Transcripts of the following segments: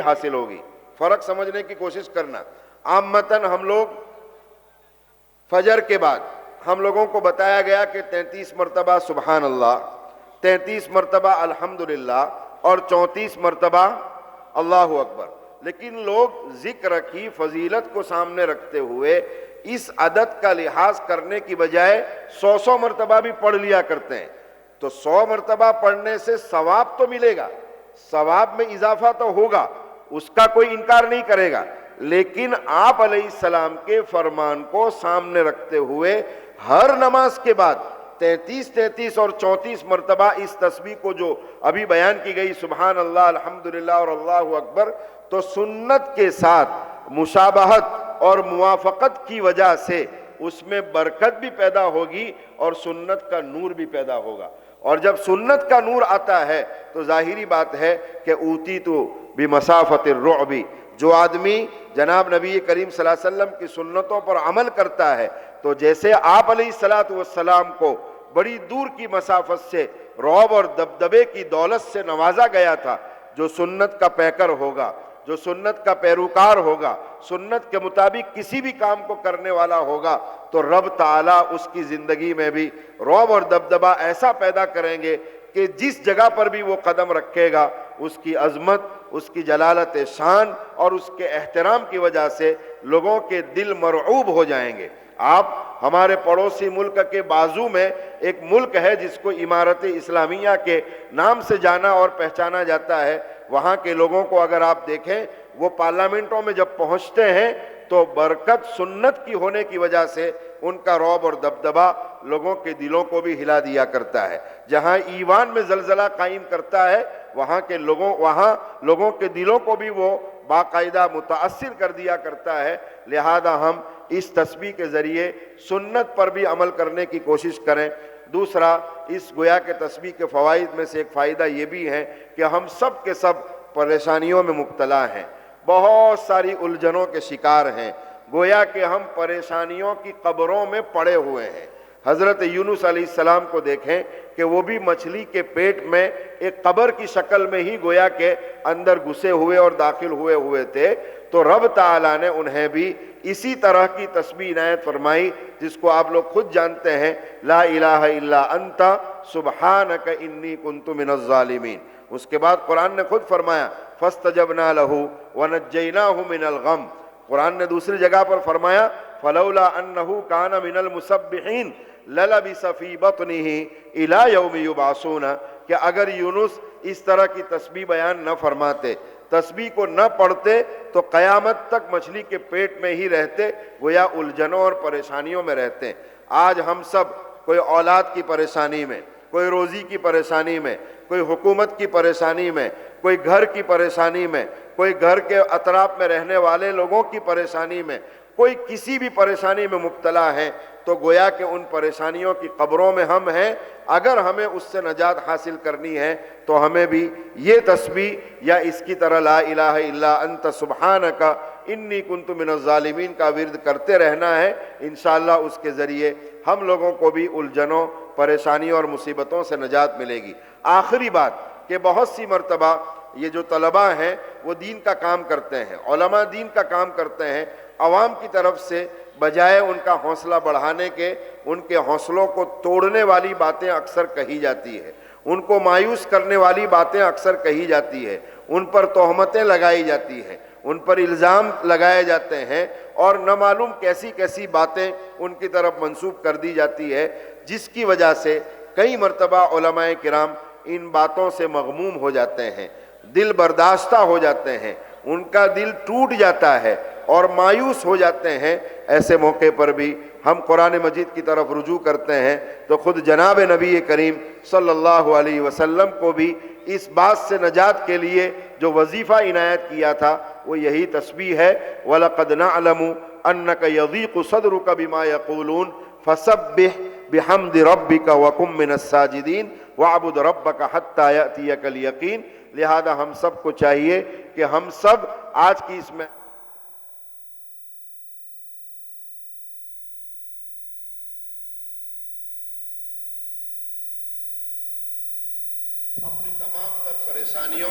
حاصل ہوگی. فرق سمجھنے کی کوشش کرنا. عامتاً ہم لوگ فجر کے بعد ہم لوگوں کو بتایا گیا کہ 33 مرتبہ سبحان اللہ، 33 مرتبہ الحمدللہ اور 34 مرتبہ اللہ اکبر. لیکن لوگ ذکر کی فضیلت کو سامنے رکھتے ہوئے اس عدد کا لحاظ کرنے کی بجائے 100 مرتبہ بھی پڑھ لیا کرتے ہیں. تو 100 مرتبہ پڑھنے سے ثواب تو ملے گا، ثواب میں اضافہ تو ہوگا، اس کا کوئی انکار نہیں کرے گا. لیکن آپ علیہ السلام کے فرمان کو سامنے رکھتے ہوئے ہر نماز کے بعد 33 اور 34 مرتبہ اس تسبیح کو جو ابھی بیان کی گئی سبحان اللہ الحمدللہ اور اللہ اکبر، تو سنت کے ساتھ مشابہت اور موافقت کی وجہ سے اس میں برکت بھی پیدا ہوگی اور سنت کا نور بھی پیدا ہوگا. اور جب سنت کا نور آتا ہے تو ظاہری بات ہے کہ اوتیتو بمسافت الرعب، جو آدمی جناب نبی کریم صلی اللہ علیہ وسلم کی سنتوں پر عمل کرتا ہے تو جیسے آپ علیہ السلام کو بڑی دور کی مسافت سے رعب اور دبدبے کی دولت سے نوازا گیا تھا، جو سنت کا پیکر ہوگا، جو سنت کا پیروکار ہوگا، سنت کے مطابق کسی بھی کام کو کرنے والا ہوگا، تو رب تعالیٰ اس کی زندگی میں بھی رعب اور دبدبہ ایسا پیدا کریں گے کہ جس جگہ پر بھی وہ قدم رکھے گا اس کی عظمت، اس کی جلالت شان اور اس کے احترام کی وجہ سے لوگوں کے دل مرعوب ہو جائیں گے. آپ ہمارے پڑوسی ملک کے بازو میں ایک ملک ہے جس کو امارت اسلامیہ کے نام سے جانا اور پہچانا جاتا ہے. وہاں کے لوگوں کو اگر آپ دیکھیں، وہ پارلیمنٹوں میں جب پہنچتے ہیں تو برکت سنت کی ہونے کی وجہ سے ان کا رعب اور دبدبہ لوگوں کے دلوں کو بھی ہلا دیا کرتا ہے. جہاں ایوان میں زلزلہ قائم کرتا ہے وہاں لوگوں کے دلوں کو بھی وہ باقاعدہ متاثر کر دیا کرتا ہے. لہذا ہم اس تسبیح کے ذریعے سنت پر بھی عمل کرنے کی کوشش کریں. دوسرا، اس گویا کے تسبیح کے فوائد میں سے ایک فائدہ یہ بھی ہے کہ ہم سب کے سب پریشانیوں میں مبتلا ہیں، بہت ساری الجھنوں کے شکار ہیں، گویا کہ ہم پریشانیوں کی قبروں میں پڑے ہوئے ہیں. حضرت یونس علیہ السلام کو دیکھیں کہ وہ بھی مچھلی کے پیٹ میں ایک قبر کی شکل میں ہی گویا کہ اندر گھسے ہوئے اور داخل ہوئے تھے. تو رب تعالیٰ نے انہیں بھی اسی طرح کی تسبیح عنایت فرمائی جس کو آپ لوگ خود جانتے ہیں، لا الہ الا انت سبحانک انی کنت من الظالمین. اس کے بعد قرآن نے خود فرمایا فاستجبنا لہ ونجیناہ من الغم. قرآن نے دوسری جگہ پر فرمایا فلولا انہ کان من المسبحین للبث فی بطنہ الی یوم یبعثون، کہ اگر یونس اس طرح کی تسبیح بیان نہ فرماتے، تسبیح کو نہ پڑھتے تو قیامت تک مچھلی کے پیٹ میں ہی رہتے، گویا الجھنوں اور پریشانیوں میں رہتے. آج ہم سب کوئی اولاد کی پریشانی میں، کوئی روزی کی پریشانی میں، کوئی حکومت کی پریشانی میں، کوئی گھر کی پریشانی میں، کوئی گھر کے اطراف میں رہنے والے لوگوں کی پریشانی میں، کوئی کسی بھی پریشانی میں مبتلا ہے تو گویا کہ ان پریشانیوں کی قبروں میں ہم ہیں. اگر ہمیں اس سے نجات حاصل کرنی ہے تو ہمیں بھی یہ تسبیح یا اس کی طرح لا الہ الا انت سبحانک انی کنت من الظالمین کا ورد کرتے رہنا ہے. انشاءاللہ اس کے ذریعے ہم لوگوں کو بھی الجھنوں، پریشانیوں اور مصیبتوں سے نجات ملے گی. آخری بات کہ بہت سی مرتبہ یہ جو طلباء ہیں وہ دین کا کام کرتے ہیں، علماء دین کا کام کرتے ہیں، عوام کی طرف سے بجائے ان کا حوصلہ بڑھانے کے ان کے حوصلوں کو توڑنے والی باتیں اکثر کہی جاتی ہے، ان کو مایوس کرنے والی باتیں اکثر کہی جاتی ہے، ان پر تہمتیں لگائی جاتی ہیں، ان پر الزام لگائے جاتے ہیں اور نہ معلوم کیسی کیسی باتیں ان کی طرف منسوب کر دی جاتی ہے، جس کی وجہ سے کئی مرتبہ علماء کرام ان باتوں سے مغموم ہو جاتے ہیں، دل برداشتہ ہو جاتے ہیں، ان کا دل ٹوٹ جاتا ہے اور مایوس ہو جاتے ہیں. ایسے موقع پر بھی ہم قرآن مجید کی طرف رجوع کرتے ہیں تو خود جناب نبی کریم صلی اللہ علیہ وسلم کو بھی اس بات سے نجات کے لیے جو وظیفہ عنایت کیا تھا وہ یہی تسبیح ہے. وَلَقَدْ نَعْلَمُ أَنَّكَ يَضِيقُ صَدْرُكَ بِمَا يَقُولُونَ فَسَبِّحْ بِحَمْدِ رَبِّكَ وَكُن مِّنَ السَّاجِدِينَ وَاعْبُدْ رَبَّكَ حَتَّى يَأْتِيَكَ الْيَقِينُ. لہذا ہم سب کو چاہیے کہ ہم سب آج کی اس میں اپنی تمام تر پریشانیوں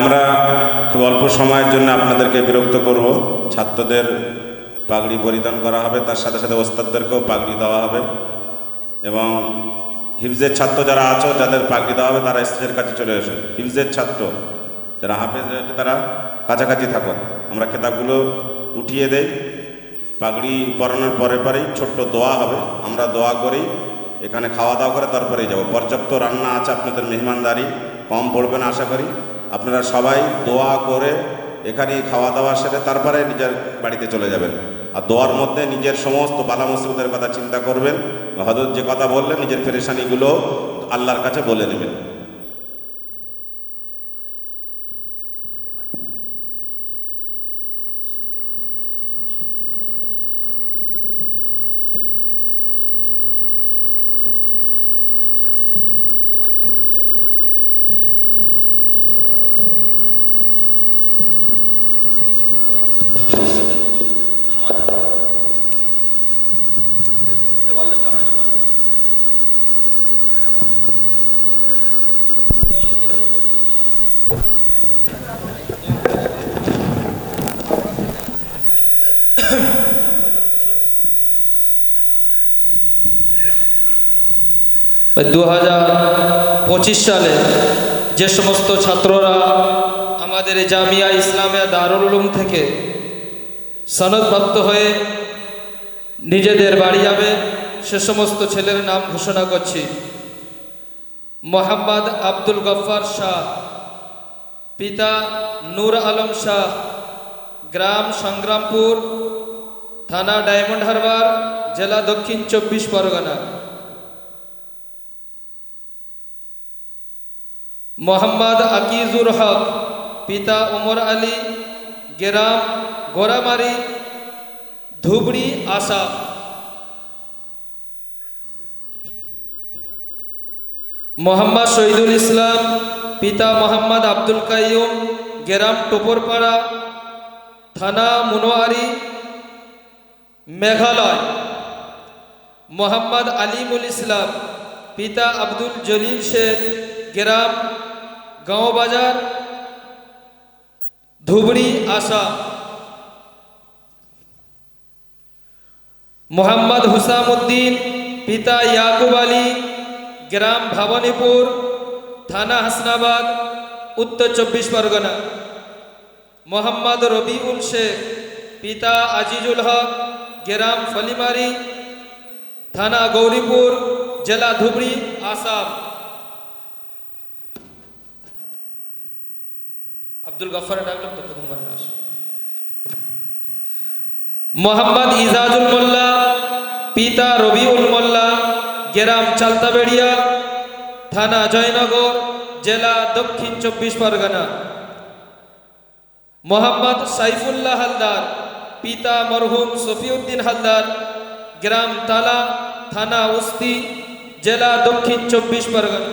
আমরা খুব অল্প সময়ের জন্য আপনাদেরকে বিরক্ত করব। ছাত্রদের পাগড়ি পরিধান করা হবে, তার সাথে সাথে ওস্তাদদেরকেও পাগড়ি দেওয়া হবে, এবং হিফজের ছাত্র যারা আছো যাদের পাগড়ি দেওয়া হবে তারা স্টেজের কাছে চলে এসো। হিফজের ছাত্র যারা হাফেজ হয়েছে তারা কাছাকাছি থাকো। আমরা কিতাবগুলো উঠিয়ে দেই। পাগড়ি পরানোর পরে পরেই ছোট্ট দোয়া হবে, আমরা দোয়া করি, এখানে খাওয়া দাওয়া করে তারপরেই যাব। পর্যাপ্ত রান্না আছে, আপনাদের মেহমানদারি কম পড়বে না আশা করি। আপনারা সবাই দোয়া করে এখানে খাওয়া দাওয়া সেরে তারপরে নিজের বাড়িতে চলে যাবেন। আর দোয়ার মধ্যে নিজের সমস্ত বালা মুসিবতের কথা চিন্তা করবেন, হযরত যে কথা বললেন নিজের পেরেশানিগুলো আল্লাহর কাছে বলে নেবেন। ভাই 2025 সালে যে সমস্ত ছাত্ররা আমাদের জামিয়া ইসলামিয়া দারুল উলুম থেকে সনদপ্রাপ্ত হয়ে নিজেদের বাড়ি যাবে সে সমস্ত ছেলের নাম ঘোষণা করছি। মোহাম্মদ আব্দুল গফফার শাহ, পিতা নূর আলম শাহ, গ্রাম সংগ্রামপুর, থানা ডায়মন্ড হারবার, জেলা দক্ষিণ 24 পরগনা। মোহাম্মদ আকিজুর হক, পিতা ওমর আলী, গ্রাম গোরামারি, ধুবড়ি, আসাম। মোহাম্মদ শহীদুল ইসলাম, পিতা মোহাম্মদ আব্দুল কাইয়ুম, গ্রাম টোপরপাড়া, থানা মুনোয়ারি, মেঘালয়। মোহাম্মদ আলিমুল ইসলাম, পিতা আব্দুল জলিল শেখ, গ্রাম গাঁও বাজার, ধুবড়ি, আসাম। মোহাম্মদ হুসাম উদ্দিন, পিতা ইয়াকুব আলী, গ্রাম ভাবনীপুর, থানা হাসনাবাদ, উত্তর 24 পরগনা। মোহাম্মদ রবিউল শেখ, পিতা আজিজুল হক, গ্রাম ফলিমারি, থানা গৌরীপুর, জেলা ধুবড়ি, আসাম। আব্দুল গফফারের ডাকলাম তো প্রথমবার আস। মোহাম্মদ ইজাজুল মোল্লা, পিতা রবিউল মোল্লা, গ্রাম চালতাবেড়িয়া, থানা জয়নগর, জেলা দক্ষিণ 24 পরগনা। মোহাম্মদ সাইফুল্লাহ হালদার, পিতা মরহুম সফিউদ্দিন হালদার, গ্রাম তালা, থানা উস্তি, জেলা দক্ষিণ 24 পরগনা।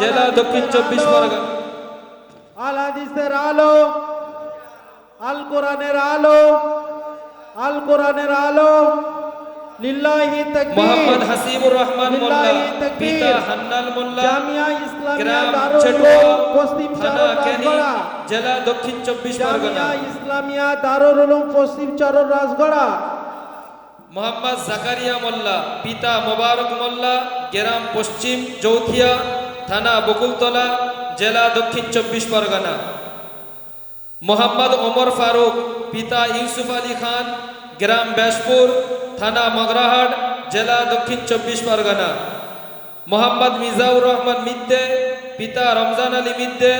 জেলা দক্ষিণ 24 পরগনা। আল হাদিসের আলো, আল কোরআনের আলো, আল কোরআনের আলো। লিল্লাহি তাকবীর। মোহাম্মদ হাসিবুর রহমান মোল্লা, পিতা হান্নান মোল্লা, জামিয়া ইসলামিয়া গ্রাম দারুল চেটুয়া, উলুম পশ্চিম থানা চরর কেনি, রাজগড়া। জেলা দক্ষিণ 24 পরগনা। জামিয়া ইসলামিয়া দারুল উলুম পশ্চিম চরর রাজগড়া। মোহাম্মদ জাকারিয়া মোল্লা, পিতা মোবারক মোল্লা, গ্রাম পশ্চিম জৌথিয়া, থানা বকুলতলা, জেলা দক্ষিণ 24 পরগনা। মোহাম্মদ ওমর ফারুক, পিতা ইউসুফ আলী খান, গ্রাম ব্যাসপুর, থানা মগরাহাট, জেলা দক্ষিণ 24 পরগনা। মোহাম্মদ মিজাউর রহমান মিদ্দে, পিতা রমজান আলী মিদ্দে,